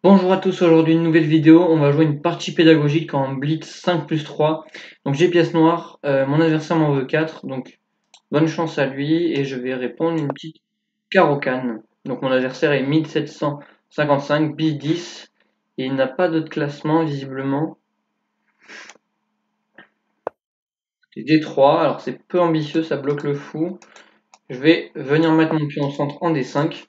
Bonjour à tous, aujourd'hui une nouvelle vidéo, on va jouer une partie pédagogique en Blitz 5+3. Donc j'ai pièce noire, mon adversaire m'en veut 4, donc bonne chance à lui et je vais répondre une petite carocane. Donc mon adversaire est 1755, B10 et il n'a pas d'autre classement visiblement. C'est D3, alors c'est peu ambitieux, ça bloque le fou. Je vais venir mettre mon pion au centre en D5.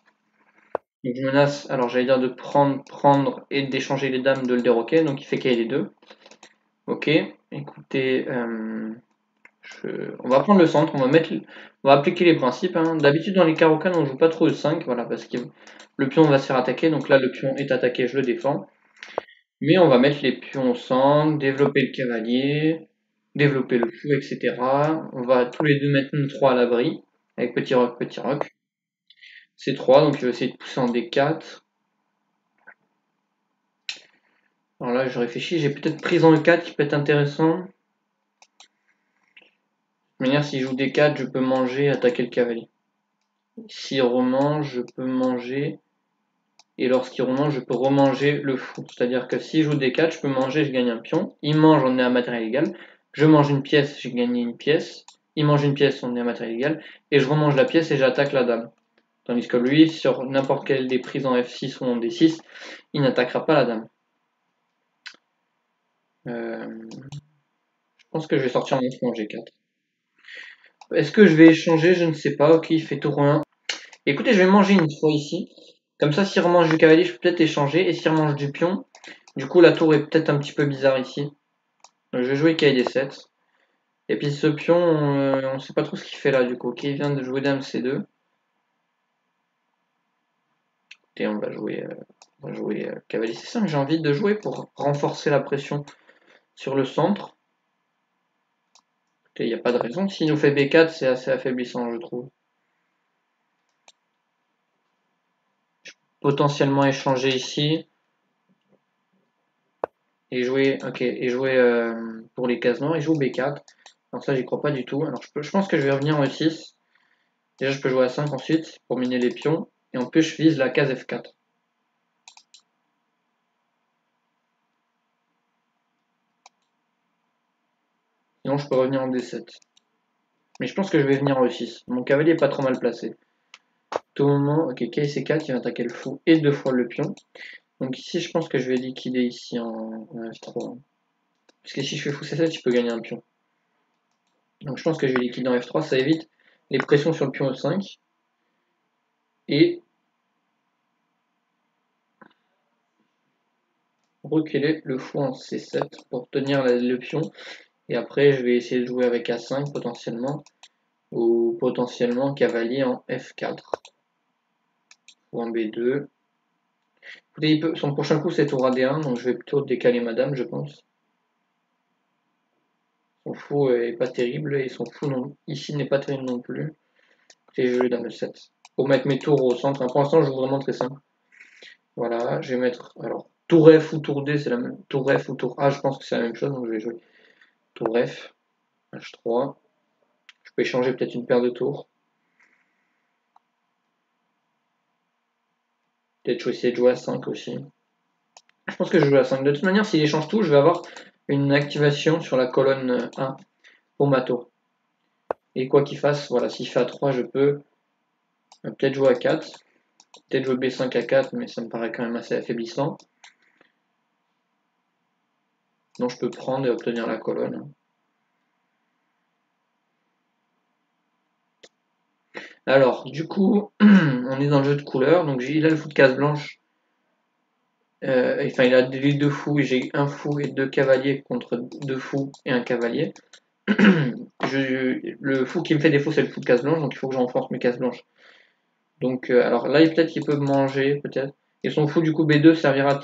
Donc je menace, alors j'allais dire de prendre et d'échanger les dames de le déroquer, donc il fait caler les deux. Ok, écoutez, on va prendre le centre, on va appliquer les principes, hein. D'habitude dans les carocanes on joue pas trop le 5, voilà, parce que le pion va se faire attaquer, donc là le pion est attaqué, je le défends. Mais on va mettre les pions au centre, développer le cavalier, développer le fou, etc. On va tous les deux mettre une 3 à l'abri, avec petit roc, petit roc. C'est 3, donc je vais essayer de pousser en D4. Alors là je réfléchis, j'ai peut-être prise en E4 qui peut être intéressant. De manière, s'il joue D4, je peux manger, attaquer le cavalier. S'il remange, je peux manger. Et lorsqu'il remange, je peux remanger le fou. C'est-à-dire que s'il joue D4, je peux manger, je gagne un pion. Il mange, on est à matériel égal. Je mange une pièce, j'ai gagné une pièce. Il mange une pièce, on est à matériel égal. Et je remange la pièce et j'attaque la dame. Tandis que lui, sur n'importe quelle des prises en F6 ou en D6, il n'attaquera pas la dame. Je pense que je vais sortir mon fou en G4. Est-ce que je vais échanger? Je ne sais pas. Ok, il fait tour 1. Écoutez, je vais manger une fois ici. Comme ça, s'il remange du cavalier, je peux peut-être échanger. Et s'il remange du pion, du coup, la tour est peut-être un petit peu bizarre ici. Donc, je vais jouer KD7. Et puis ce pion, on ne sait pas trop ce qu'il fait là, du coup. Ok, il vient de jouer Dame C2. Et on va jouer cavalier C5. J'ai envie de jouer pour renforcer la pression sur le centre. Il n'y a pas de raison. S'il nous fait B4, c'est assez affaiblissant, je trouve. Potentiellement échanger ici. Et jouer, ok, et jouer pour les cases noires. Il joue B4. Alors ça, j'y crois pas du tout. Alors je pense que je vais revenir en E6. Déjà, je peux jouer à 5 ensuite pour miner les pions. Et en plus, je vise la case F4. Sinon, je peux revenir en D7. Mais je pense que je vais venir en E6. Mon cavalier est pas trop mal placé. Tout moment, ok, KC4, il va attaquer le fou et deux fois le pion. Donc ici, je pense que je vais liquider ici en F3. Parce que si je fais fou C7, je peux gagner un pion. Donc je pense que je vais liquider en F3, ça évite les pressions sur le pion E5. Et reculer le fou en C7 pour tenir le pion. Et après, je vais essayer de jouer avec A5 potentiellement. Ou potentiellement cavalier en F4. Ou en B2. Écoutez, son prochain coup c'est tour à D1, donc je vais plutôt décaler madame, je pense. Son fou est pas terrible et son fou non, ici n'est pas terrible non plus. Et je vais dame E7. Pour mettre mes tours au centre, hein. Pour l'instant je joue vraiment très simple. Voilà, je vais mettre. Alors, tour F ou tour D, c'est la même. Tour F ou tour A, je pense que c'est la même chose, donc je vais jouer tour F, H3. Je peux échanger peut-être une paire de tours. Peut-être je vais essayer de jouer à 5 aussi. Je pense que je joue à 5. De toute manière, s'il échange tout, je vais avoir une activation sur la colonne 1 pour ma tour. Et quoi qu'il fasse, voilà, s'il fait A3, je peux peut-être jouer à 4. Peut-être jouer B5 à 4, mais ça me paraît quand même assez affaiblissant. Donc je peux prendre et obtenir la colonne. Alors, du coup, on est dans le jeu de couleurs. Donc il a le fou de case blanche. Enfin, il a les deux fous et j'ai un fou et deux cavaliers contre deux fous et un cavalier. Le fou qui me fait défaut, c'est le fou de case blanche, donc il faut que je renforce mes cases blanches. Donc, alors là, peut-être qu'il peut manger, peut-être. Et son fou du coup B2 servira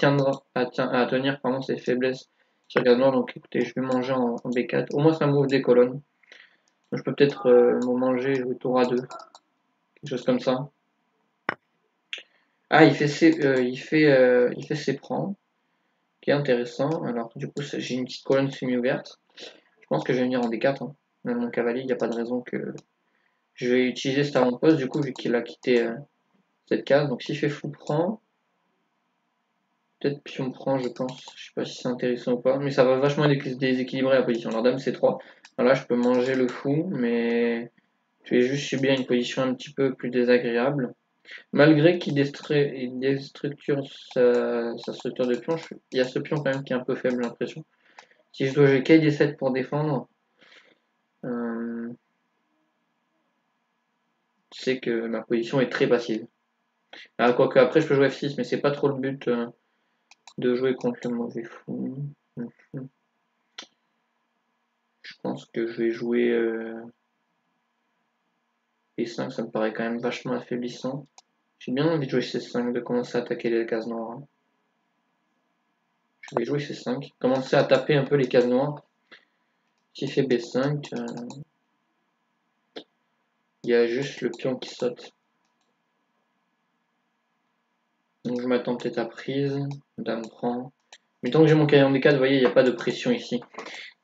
à tenir pardon, ses faiblesses sur case noire. Donc écoutez, je vais manger en B4. Au moins, ça m'ouvre des colonnes. Donc, je peux peut-être me manger, jouer tour A2, quelque chose comme ça. Ah, il fait ses prends, qui est intéressant. Alors, du coup, j'ai une petite colonne semi-ouverte. Je pense que je vais venir en D4. Hein. Même mon cavalier, il n'y a pas de raison que je vais utiliser cet avant-poste, du coup, vu qu'il a quitté cette case. Donc, s'il fait fou prend, Peut-être pion prend, je pense. Je sais pas si c'est intéressant ou pas. Mais ça va vachement déséquilibrer la position. Alors dame C3. Voilà, je peux manger le fou, mais je vais juste subir une position un petit peu plus désagréable. Malgré qu'il il déstructure sa structure de pion, il y a ce pion quand même qui est un peu faible, j'ai l'impression. Si je dois jouer KD7 pour défendre, c'est que ma position est très passive. Ah, quoique après je peux jouer F6, mais c'est pas trop le but de jouer contre le mauvais fou. Je pense que je vais jouer B5, ça me paraît quand même vachement affaiblissant. J'ai bien envie de jouer C5, de commencer à attaquer les cases noires. Je vais jouer C5, commencer à taper un peu les cases noires. Qui fait B5, il y a juste le pion qui saute. Donc je m'attends peut-être à prise, dame prend. Mais tant que j'ai mon cavalier en D4, vous voyez, il n'y a pas de pression ici.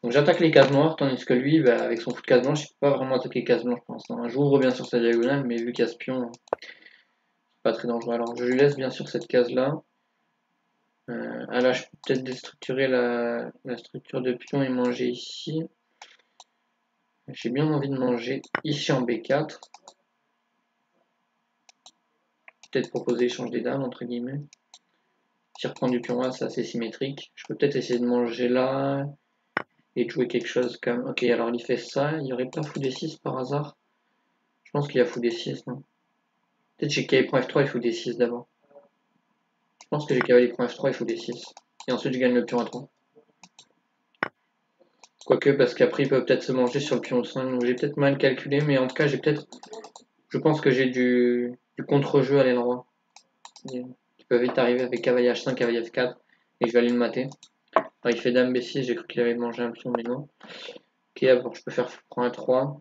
Donc j'attaque les cases noires, tandis que lui, bah, avec son coup de case blanche, il ne peut pas vraiment attaquer les cases blanches pour l'instant. J'ouvre bien sûr sa diagonale, mais vu qu'il y a ce pion, c'est pas très dangereux. Alors je lui laisse bien sûr cette case-là. Ah là, je peux peut-être déstructurer la structure de pion et manger ici. J'ai bien envie de manger ici en B4. Peut-être proposer échange des dames, entre guillemets. Si reprendre du pion A, c'est assez symétrique. Je peux peut-être essayer de manger là et de jouer quelque chose comme... Ok, alors il fait ça. Il n'y aurait pas fou D6 par hasard? Je pense qu'il y a fou D6, non? Peut-être j'ai cavalier prend F3 et fou D6 d'abord. Je pense que j'ai cavalier prend F3 et fou D6. Et ensuite je gagne le pion à 3. Quoique, parce qu'après il peut peut-être se manger sur le pion 5. Donc j'ai peut-être mal calculé, mais en tout cas j'ai peut-être... Je pense que j'ai du contre-jeu à l'aile droit. Qui peut vite arriver avec cavalier H5, cavalier F4. Et je vais aller le mater. Enfin, il fait dame B6, j'ai cru qu'il avait mangé un pion, mais non. Ok, alors je peux faire prend A3.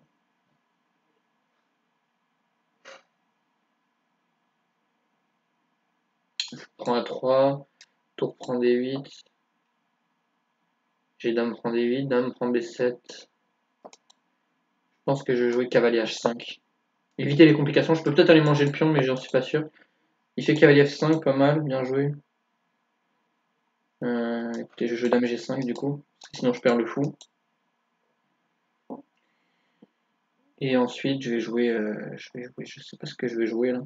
Prend A3. Tour prend D8. J'ai dame prend D8, dame prend B7. Je pense que je vais jouer cavalier H5. Éviter les complications, je peux peut-être aller manger le pion, mais j'en suis pas sûr. Il fait cavalier F5, pas mal, bien joué. Écoutez, je joue dame G5 du coup, sinon je perds le fou. Et ensuite, je vais jouer, je sais pas ce que je vais jouer là.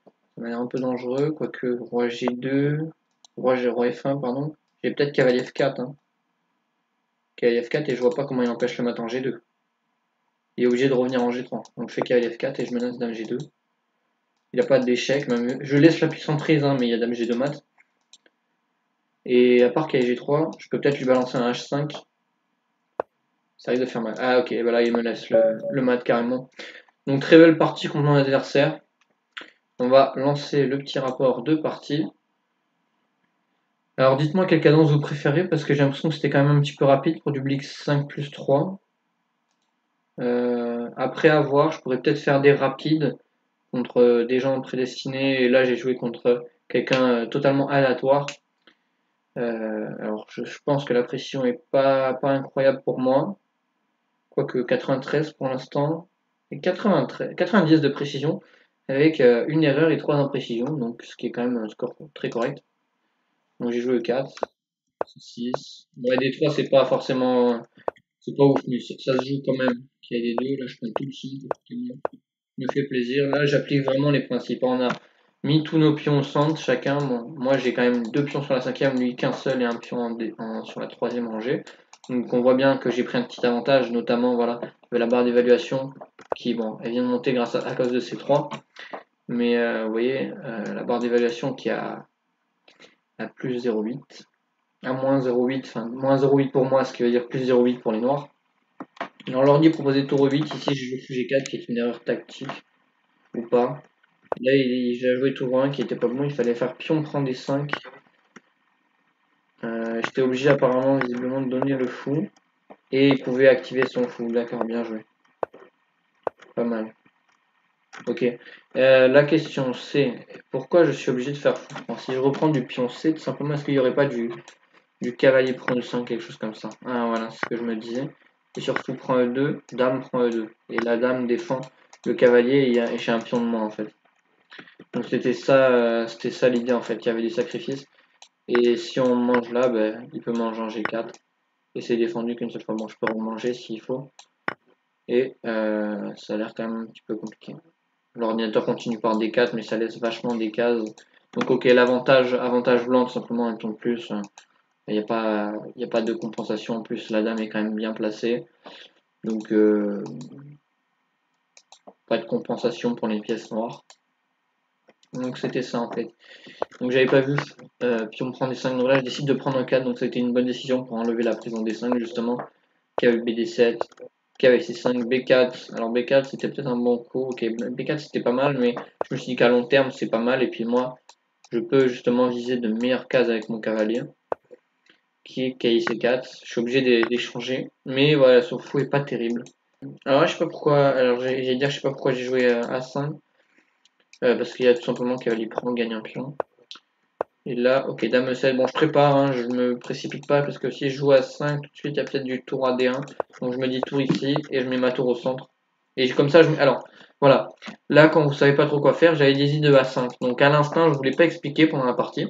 Ça m'a l'air un peu dangereux, quoique roi G2, roi F1, pardon. J'ai peut-être cavalier F4. Hein. Cavalier F4 et je vois pas comment il empêche le mat en G2. Il est obligé de revenir en G3. Donc je fais cavalier F4 et je menace dame G2. Il n'a pas d'échec, même. Je laisse la puissance prise, hein, mais il y a dame G2 mat. Et à part cavalier G3, je peux peut-être lui balancer un H5. Ça risque de faire mal. Ah ok, voilà, il me laisse le mat carrément. Donc très belle partie contre mon adversaire. On va lancer le petit rapport de partie. Alors dites-moi quelle cadence vous préférez, parce que j'ai l'impression que c'était quand même un petit peu rapide pour du Blitz 5 plus 3. Après avoir, je pourrais peut-être faire des rapides contre des gens prédestinés, et là j'ai joué contre quelqu'un totalement aléatoire. Alors je pense que la précision est pas incroyable pour moi, quoique 93 pour l'instant, et 90 de précision, avec une erreur et 3 imprécisions, donc ce qui est quand même un score très correct. Donc j'ai joué 4, 6. Ouais, des 3 c'est pas forcément, c'est pas ouf, mais ça se joue quand même. Il y a des 2, là je prends tout le son, me fait plaisir. Là j'applique vraiment les principes. On a mis tous nos pions au centre, chacun. Bon, moi j'ai quand même 2 pions sur la cinquième, lui qu'un seul et un pion sur la troisième rangée. Donc on voit bien que j'ai pris un petit avantage, notamment voilà, la barre d'évaluation qui, bon, elle vient de monter grâce à cause de ces 3. Mais vous voyez, la barre d'évaluation qui a à plus 0,8, à moins 0,8, enfin moins 0,8 pour moi, ce qui veut dire plus 0,8 pour les noirs. Alors l'ordi proposait tour 8, ici je joue G4 qui est une erreur tactique, ou pas. Là j'ai joué tour 1 qui était pas bon, il fallait faire pion prend des 5. J'étais obligé apparemment visiblement de donner le fou. Et il pouvait activer son fou, d'accord, bien joué. Pas mal. Ok. La question c'est pourquoi je suis obligé de faire fou? Alors, si je reprends du pion C, tout simplement est-ce qu'il n'y aurait pas du cavalier prend E5, quelque chose comme ça? Ah voilà, c'est ce que je me disais. Et sur fou prend E2, dame prend E2. Et la dame défend le cavalier et j'ai un pion de moins en fait. Donc c'était ça l'idée en fait, il y avait des sacrifices. Et si on mange là, ben, il peut manger en G4. Et c'est défendu qu'une seule fois. Bon, je peux remanger s'il faut. Et ça a l'air quand même un petit peu compliqué. L'ordinateur continue par D4, mais ça laisse vachement des cases. Donc ok, avantage blanc, tout simplement, un pion de plus. Il n'y a pas de compensation en plus. La dame est quand même bien placée. Donc pas de compensation pour les pièces noires. Donc c'était ça en fait. Donc j'avais pas vu pion prendre des 5. Donc là je décide de prendre un 4. Donc c'était une bonne décision pour enlever la prise en D5 justement. K avec BD7. K avec C5, B4. Alors B4 c'était peut-être un bon coup. Ok, B4 c'était pas mal, mais je me suis dit qu'à long terme c'est pas mal. Et puis moi je peux justement viser de meilleures cases avec mon cavalier. Qui est KIC4. Je suis obligé d'échanger. Mais voilà, son fou est pas terrible. Alors là, je sais pas pourquoi. Alors j'ai dire, je sais pas pourquoi j'ai joué A5. Parce qu'il y a tout simplement cavalier prend, gagne un pion. Et là, ok, dame E7. Bon, je prépare, hein, je me précipite pas parce que si je joue à 5, tout de suite, il y a peut-être du tour à D1. Donc je me dis tour ici et je mets ma tour au centre. Et comme ça, alors, voilà. Là, quand vous savez pas trop quoi faire, j'avais des idées de A5. Donc à l'instant, je voulais pas expliquer pendant la partie.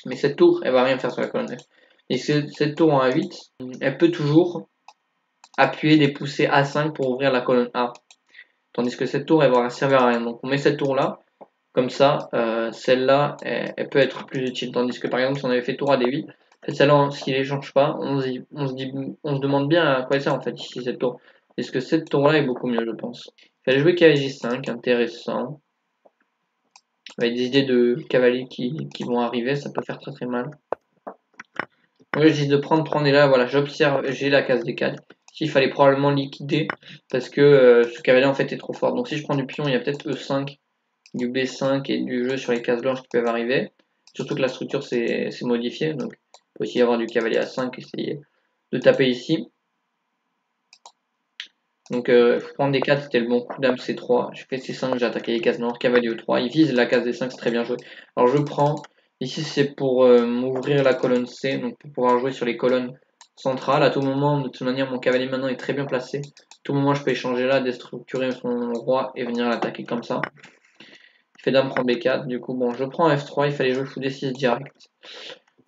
Mais cette tour, elle va rien faire sur la colonne F. Et cette tour en A8, elle peut toujours appuyer des poussées A5 pour ouvrir la colonne A. Tandis que cette tour, elle va servir à rien. Donc on met cette tour là, comme ça, celle-là, elle peut être plus utile. Tandis que par exemple, si on avait fait tour à D8, celle-là, s'il ne change pas, on se demande bien à quoi elle sert en fait ici cette tour. Est-ce que cette tour-là est beaucoup mieux, je pense. Il fallait jouer KG5, intéressant. Avec des idées de cavaliers qui vont arriver, ça peut faire très très mal. Moi, je dis de prendre, et là, voilà, j'observe, j'ai la case D4. S'il fallait probablement liquider, parce que ce cavalier en fait est trop fort. Donc si je prends du pion, il y a peut-être E5, du B5 et du jeu sur les cases blanches qui peuvent arriver. Surtout que la structure s'est modifiée, donc il peut aussi y avoir du cavalier A5, essayer de taper ici. Donc il faut prendre D4, c'était le bon coup, dame C3, j'ai fait C5, j'ai attaqué les cases noires, cavalier E3, il vise la case D5, c'est très bien joué. Alors je prends, ici c'est pour m'ouvrir la colonne C, donc pour pouvoir jouer sur les colonnes centrales. À tout moment, de toute manière, mon cavalier maintenant est très bien placé. À tout moment, je peux échanger là, déstructurer son roi et venir l'attaquer comme ça. Il fait dame prend B4, du coup, bon, je prends F3, il fallait jouer fou D6 direct.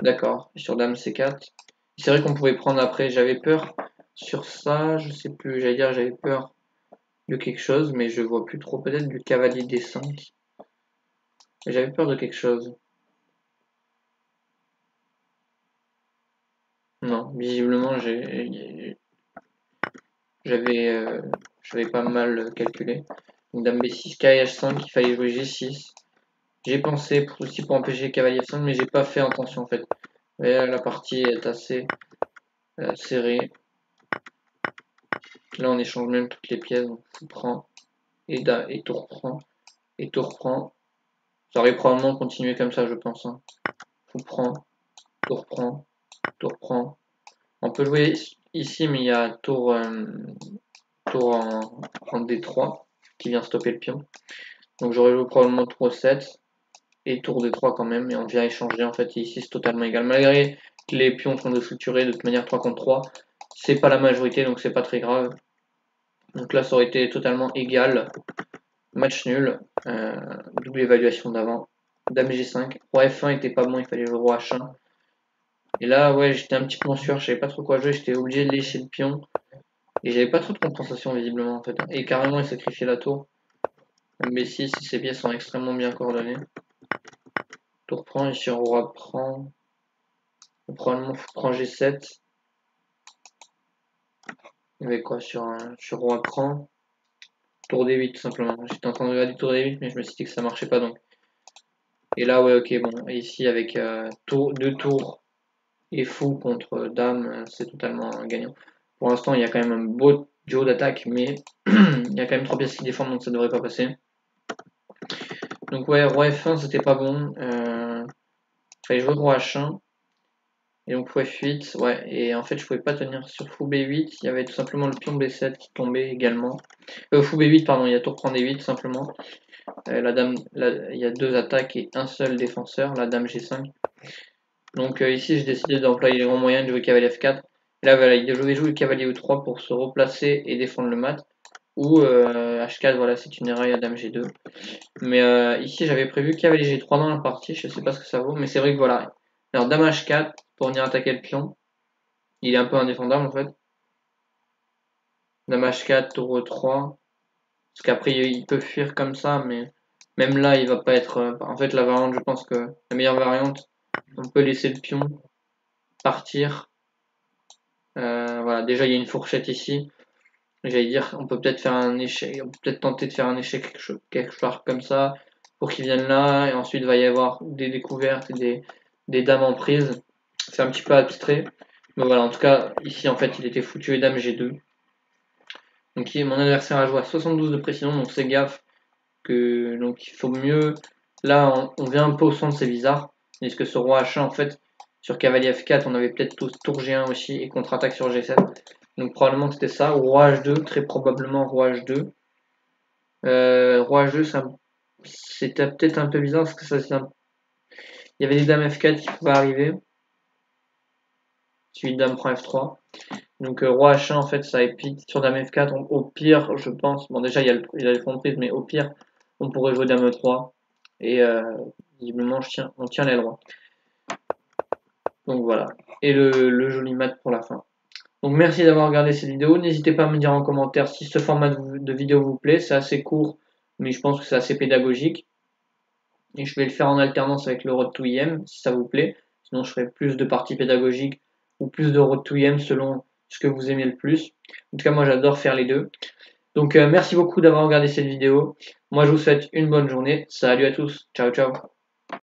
D'accord, sur dame C4. C'est vrai qu'on pouvait prendre après, j'avais peur sur ça, je sais plus, j'allais dire j'avais peur de quelque chose, mais je vois plus trop, peut-être du cavalier D5. J'avais peur de quelque chose. Non, visiblement j'avais pas mal calculé. Donc, dame B6, KH5, il fallait jouer G6. J'ai pensé aussi pour empêcher cavalier F5, mais j'ai pas fait attention en fait. Et la partie est assez serrée. Là, on échange même toutes les pièces. Donc, fou prend et tour prend et tour prend. Ça aurait probablement continué comme ça, je pense. Hein. Fou prend, tour prend, tour prend. On peut jouer ici, mais il y a tour en D3 qui vient stopper le pion. Donc j'aurais joué probablement tour 7 et tour D3 quand même. Et on vient échanger en fait. Et ici, c'est totalement égal. Malgré que les pions sont déstructurés de toute manière 3 contre 3, c'est pas la majorité, donc c'est pas très grave. Donc là, ça aurait été totalement égal. Match nul. Double évaluation d'avant. Dame G5. Roi F1 était pas bon, il fallait jouer roi H1. Et là, ouais, j'étais un petit peu en sueur, je savais pas trop quoi jouer, j'étais obligé de laisser le pion. Et j'avais pas trop de compensation visiblement en fait. Et carrément, il sacrifiait la tour. B6, ces pièces sont extrêmement bien coordonnées. Tour prend, ici roi prend. Probablement prend G7. Il y avait quoi sur roi prend. Tour D8 tout simplement. J'étais en train de regarder tour D8, mais je me suis dit que ça marchait pas donc. Et là, ouais, ok, bon. Et ici, avec deux tours et fou contre dame, c'est totalement gagnant. Pour l'instant, il y a quand même un beau duo d'attaque, mais il y a quand même 3 pièces qui défendent, donc ça devrait pas passer. Donc ouais, roi F1, c'était pas bon. Fallait jouer roi H1. Et donc fou F8, ouais, et en fait je pouvais pas tenir sur fou B8, il y avait tout simplement le pion B7 qui tombait également. Fou B8, pardon, il y a tour prend D8 simplement. La dame, il y a 2 attaques et un seul défenseur, la dame G5. Donc ici j'ai décidé d'employer les grands moyens de jouer cavalier F4. Et là voilà, il devait jouer le cavalier E3 pour se replacer et défendre le mat. Ou H4, voilà, c'est une erreur, il y a dame G2. Mais ici j'avais prévu cavalier G3 dans la partie, je sais pas ce que ça vaut, mais c'est vrai que voilà, Alors dame H4 pour venir attaquer le pion. Il est un peu indéfendable en fait. Dame H4, tour E3. Parce qu'après il peut fuir comme ça, mais même là il va pas être. En fait la variante, je pense que la meilleure variante, on peut laisser le pion partir. Voilà, déjà il y a une fourchette ici. J'allais dire, on peut peut-être faire un échec, on peut peut-être tenter de faire un échec quelque chose comme ça pour qu'ils viennent là et ensuite il va y avoir des découvertes et des dames en prise. C'est un petit peu abstrait, mais voilà, en tout cas ici en fait il était foutu et dame G2. Donc mon adversaire a joué à 72 de précision, donc c'est gaffe que donc il faut mieux. Là on vient un peu au centre, c'est bizarre. Est-ce que ce roi H1 en fait sur cavalier F4 on avait peut-être tour G1 aussi et contre-attaque sur G7. Donc probablement c'était ça, ou roi H2, très probablement roi H2. Roi H2, c'était peut-être un peu bizarre parce que il y avait des dames F4 qui pouvaient arriver. Suivi de dame prend F3. Donc roi H1 en fait ça épique sur dame F4. Au pire je pense, bon déjà il a les fonds de prise, mais au pire on pourrait jouer dame E3. Et visiblement on tient l'aile roi. Donc voilà. Et le joli mat pour la fin. Donc merci d'avoir regardé cette vidéo. N'hésitez pas à me dire en commentaire si ce format de vidéo vous plaît. C'est assez court, mais je pense que c'est assez pédagogique. Et je vais le faire en alternance avec le Road to IM, si ça vous plaît. Sinon, je ferai plus de parties pédagogiques ou plus de Road to IM selon ce que vous aimez le plus. En tout cas, moi, j'adore faire les deux. Donc, merci beaucoup d'avoir regardé cette vidéo. Moi, je vous souhaite une bonne journée. Salut à tous. Ciao, ciao.